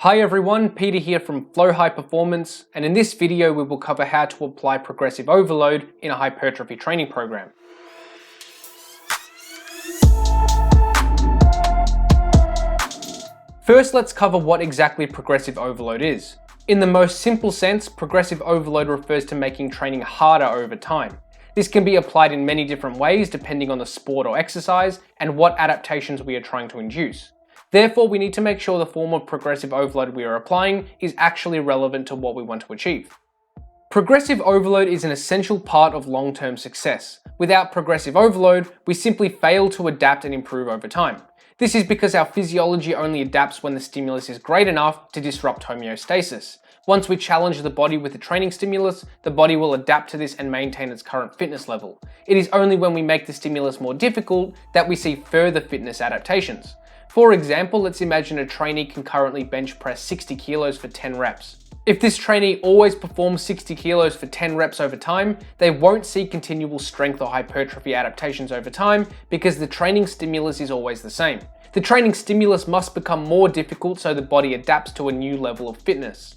Hi everyone, Peter here from Flow High Performance, and in this video we will cover how to apply progressive overload in a hypertrophy training program. First, let's cover what exactly progressive overload is. In the most simple sense, progressive overload refers to making training harder over time. This can be applied in many different ways depending on the sport or exercise and what adaptations we are trying to induce. Therefore, we need to make sure the form of progressive overload we are applying is actually relevant to what we want to achieve. Progressive overload is an essential part of long-term success. Without progressive overload, we simply fail to adapt and improve over time. This is because our physiology only adapts when the stimulus is great enough to disrupt homeostasis. Once we challenge the body with a training stimulus, the body will adapt to this and maintain its current fitness level. It is only when we make the stimulus more difficult that we see further fitness adaptations. For example, let's imagine a trainee can currently bench press 60 kilos for 10 reps. If this trainee always performs 60 kilos for 10 reps over time, they won't see continual strength or hypertrophy adaptations over time because the training stimulus is always the same. The training stimulus must become more difficult so the body adapts to a new level of fitness.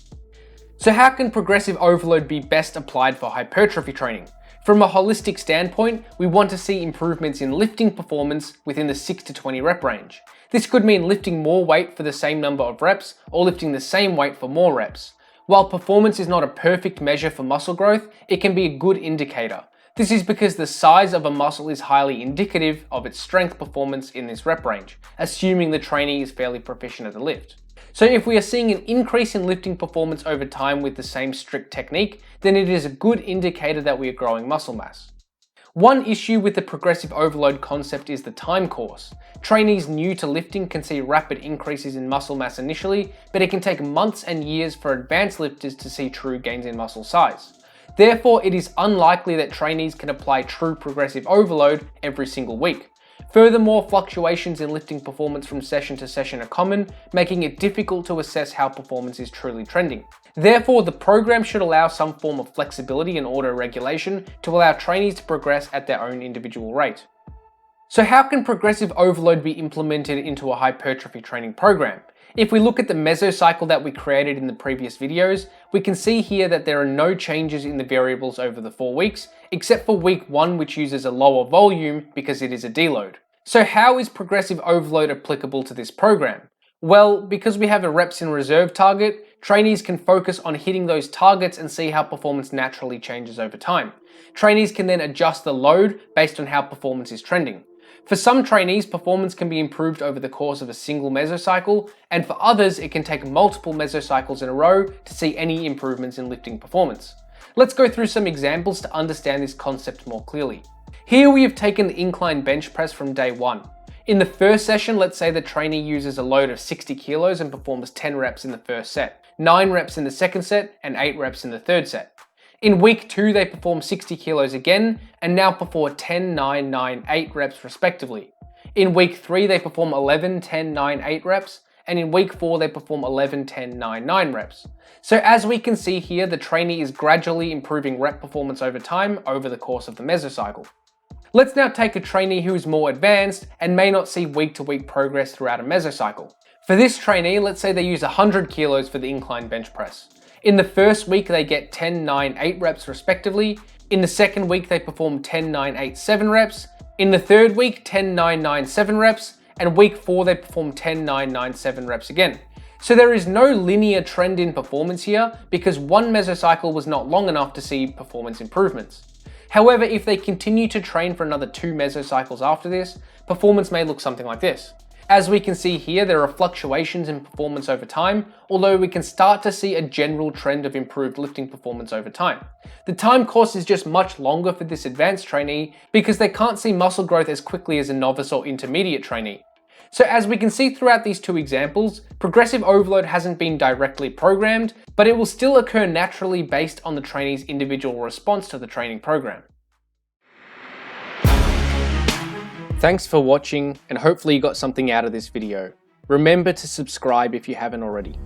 So how can progressive overload be best applied for hypertrophy training? From a holistic standpoint, we want to see improvements in lifting performance within the 6 to 20 rep range. This could mean lifting more weight for the same number of reps or lifting the same weight for more reps. While performance is not a perfect measure for muscle growth, it can be a good indicator. This is because the size of a muscle is highly indicative of its strength performance in this rep range, assuming the trainee is fairly proficient at the lift. So if we are seeing an increase in lifting performance over time with the same strict technique, then it is a good indicator that we are growing muscle mass. One issue with the progressive overload concept is the time course. Trainees new to lifting can see rapid increases in muscle mass initially, but it can take months and years for advanced lifters to see true gains in muscle size. Therefore, it is unlikely that trainees can apply true progressive overload every single week. Furthermore, fluctuations in lifting performance from session to session are common, making it difficult to assess how performance is truly trending. Therefore, the program should allow some form of flexibility and auto-regulation to allow trainees to progress at their own individual rate. So how can progressive overload be implemented into a hypertrophy training program? If we look at the mesocycle that we created in the previous videos, we can see here that there are no changes in the variables over the 4 weeks, except for week 1, which uses a lower volume because it is a deload. So how is progressive overload applicable to this program? Well, because we have a reps in reserve target, trainees can focus on hitting those targets and see how performance naturally changes over time. Trainees can then adjust the load based on how performance is trending. For some trainees, performance can be improved over the course of a single mesocycle, and for others, it can take multiple mesocycles in a row to see any improvements in lifting performance. Let's go through some examples to understand this concept more clearly. Here we have taken the incline bench press from day 1. In the first session, let's say the trainee uses a load of 60 kilos and performs 10 reps in the first set, 9 reps in the second set, and 8 reps in the third set. In week 2, they perform 60 kilos again, and now perform 10, 9, 9, 8 reps respectively. In week 3, they perform 11, 10, 9, 8 reps, and in week 4, they perform 11, 10, 9, 9 reps. So as we can see here, the trainee is gradually improving rep performance over time over the course of the mesocycle. Let's now take a trainee who is more advanced and may not see week-to-week progress throughout a mesocycle. For this trainee, let's say they use 100 kilos for the incline bench press. In the first week, they get 10, 9, 8 reps respectively. In the second week, they perform 10, 9, 8, 7 reps. In the third week, 10, 9, 9, 7 reps. And week 4, they perform 10, 9, 9, 7 reps again. So there is no linear trend in performance here because one mesocycle was not long enough to see performance improvements. However, if they continue to train for another 2 mesocycles after this, performance may look something like this. As we can see here, there are fluctuations in performance over time, although we can start to see a general trend of improved lifting performance over time. The time course is just much longer for this advanced trainee because they can't see muscle growth as quickly as a novice or intermediate trainee. So as we can see throughout these 2 examples, progressive overload hasn't been directly programmed, but it will still occur naturally based on the trainee's individual response to the training program. Thanks for watching, and hopefully you got something out of this video. Remember to subscribe if you haven't already.